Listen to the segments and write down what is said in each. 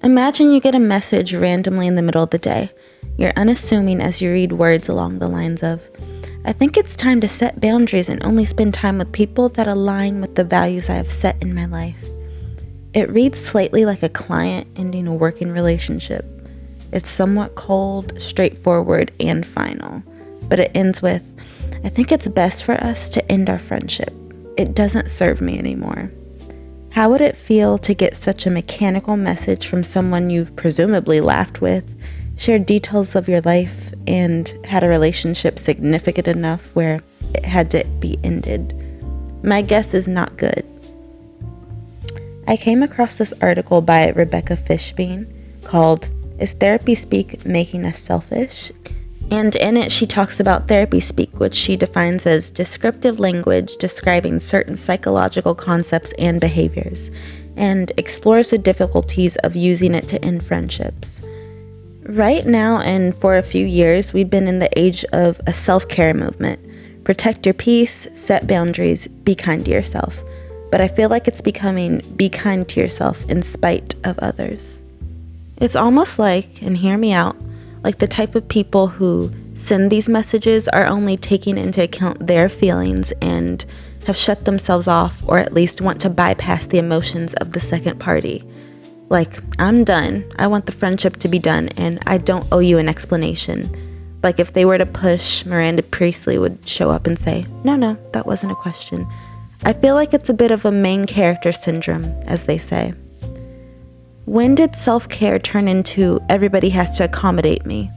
Imagine you get a message randomly in the middle of the day. You're unassuming as you read words along the lines of, "I think it's time to set boundaries and only spend time with people that align with the values I have set in my life." It reads slightly like a client ending a working relationship. It's somewhat cold, straightforward, and final. But it ends with, "I think it's best for us to end our friendship. It doesn't serve me anymore." How would it feel to get such a mechanical message from someone you've presumably laughed with, shared details of your life, and had a relationship significant enough where it had to be ended? My guess is not good. I came across this article by Rebecca Fishbein called "Is Therapy Speak Making Us Selfish?" And in it, she talks about therapy speak, which she defines as descriptive language describing certain psychological concepts and behaviors, and explores the difficulties of using it to end friendships. Right now, and for a few years, we've been in the age of a self-care movement. Protect your peace, set boundaries, be kind to yourself. But I feel like it's becoming be kind to yourself in spite of others. It's almost like, and hear me out, like the type of people who send these messages are only taking into account their feelings and have shut themselves off, or at least want to bypass the emotions of the second party. Like, "I'm done. I want the friendship to be done, and I don't owe you an explanation." Like if they were to push, Miranda Priestley would show up and say, No, that wasn't a question." I feel like it's a bit of a main character syndrome, as they say. When did self-care turn into everybody has to accommodate me?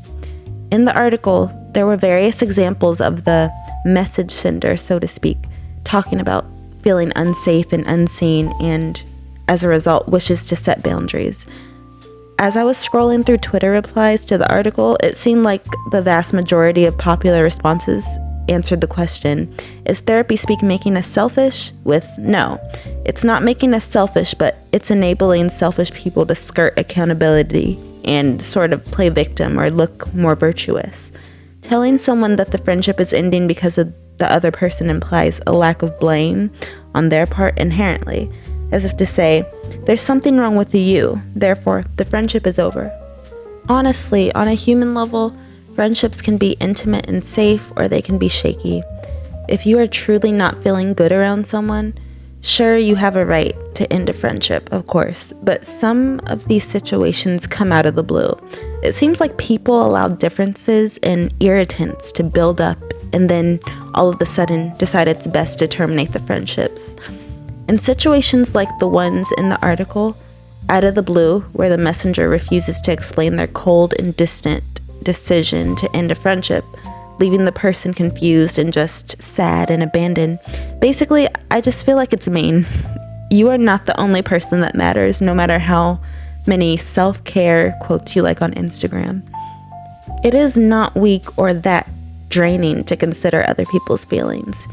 In the article, there were various examples of the message sender, so to speak, talking about feeling unsafe and unseen, and as a result, wishes to set boundaries. As I was scrolling through Twitter replies to the article, it seemed like the vast majority of popular responses answered the question, "Is therapy speak making us selfish?" with "No, it's not making us selfish, but it's enabling selfish people to skirt accountability and sort of play victim or look more virtuous." Telling someone that the friendship is ending because of the other person implies a lack of blame on their part inherently, as if to say, "There's something wrong with you, therefore the friendship is over." Honestly, on a human level, friendships can be intimate and safe, or they can be shaky. If you are truly not feeling good around someone, sure, you have a right to end a friendship, of course, but some of these situations come out of the blue. It seems like people allow differences and irritants to build up and then all of a sudden decide it's best to terminate the friendships. In situations like the ones in the article, out of the blue, where the messenger refuses to explain their cold and distant decision to end a friendship, leaving the person confused and just sad and abandoned. Basically, I just feel like it's mean. You are not the only person that matters, no matter how many self-care quotes you like on Instagram. It is not weak or that draining to consider other people's feelings.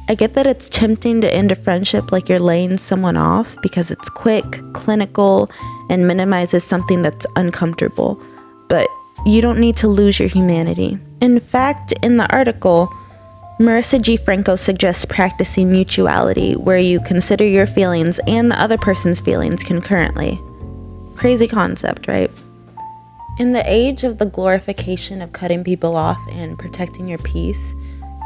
I get that it's tempting to end a friendship like you're laying someone off because it's quick, clinical, and minimizes something that's uncomfortable. But you don't need to lose your humanity. In fact, in the article, Marissa G. Franco suggests practicing mutuality, where you consider your feelings and the other person's feelings concurrently. Crazy concept, right? In the age of the glorification of cutting people off and protecting your peace,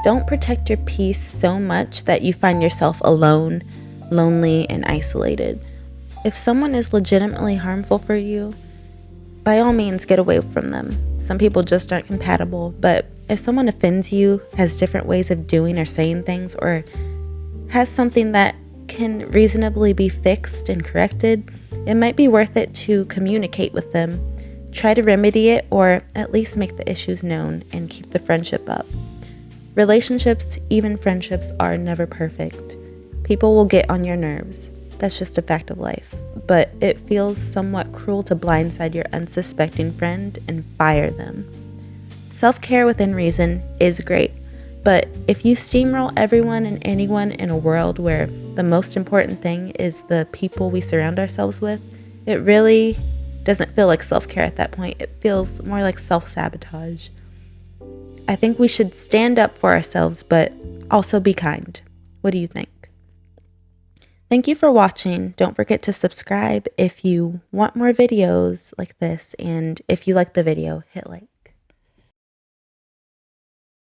don't protect your peace so much that you find yourself alone, lonely, and isolated. If someone is legitimately harmful for you, by all means, get away from them. Some people just aren't compatible, but if someone offends you, has different ways of doing or saying things, or has something that can reasonably be fixed and corrected, it might be worth it to communicate with them. Try to remedy it, or at least make the issues known and keep the friendship up. Relationships, even friendships, are never perfect. People will get on your nerves. That's just a fact of life. But it feels somewhat cruel to blindside your unsuspecting friend and fire them. Self-care within reason is great, but if you steamroll everyone and anyone in a world where the most important thing is the people we surround ourselves with, it really doesn't feel like self-care at that point. It feels more like self-sabotage. I think we should stand up for ourselves, but also be kind. What do you think? Thank you for watching. Don't forget to subscribe if you want more videos like this, and if you like the video, hit like.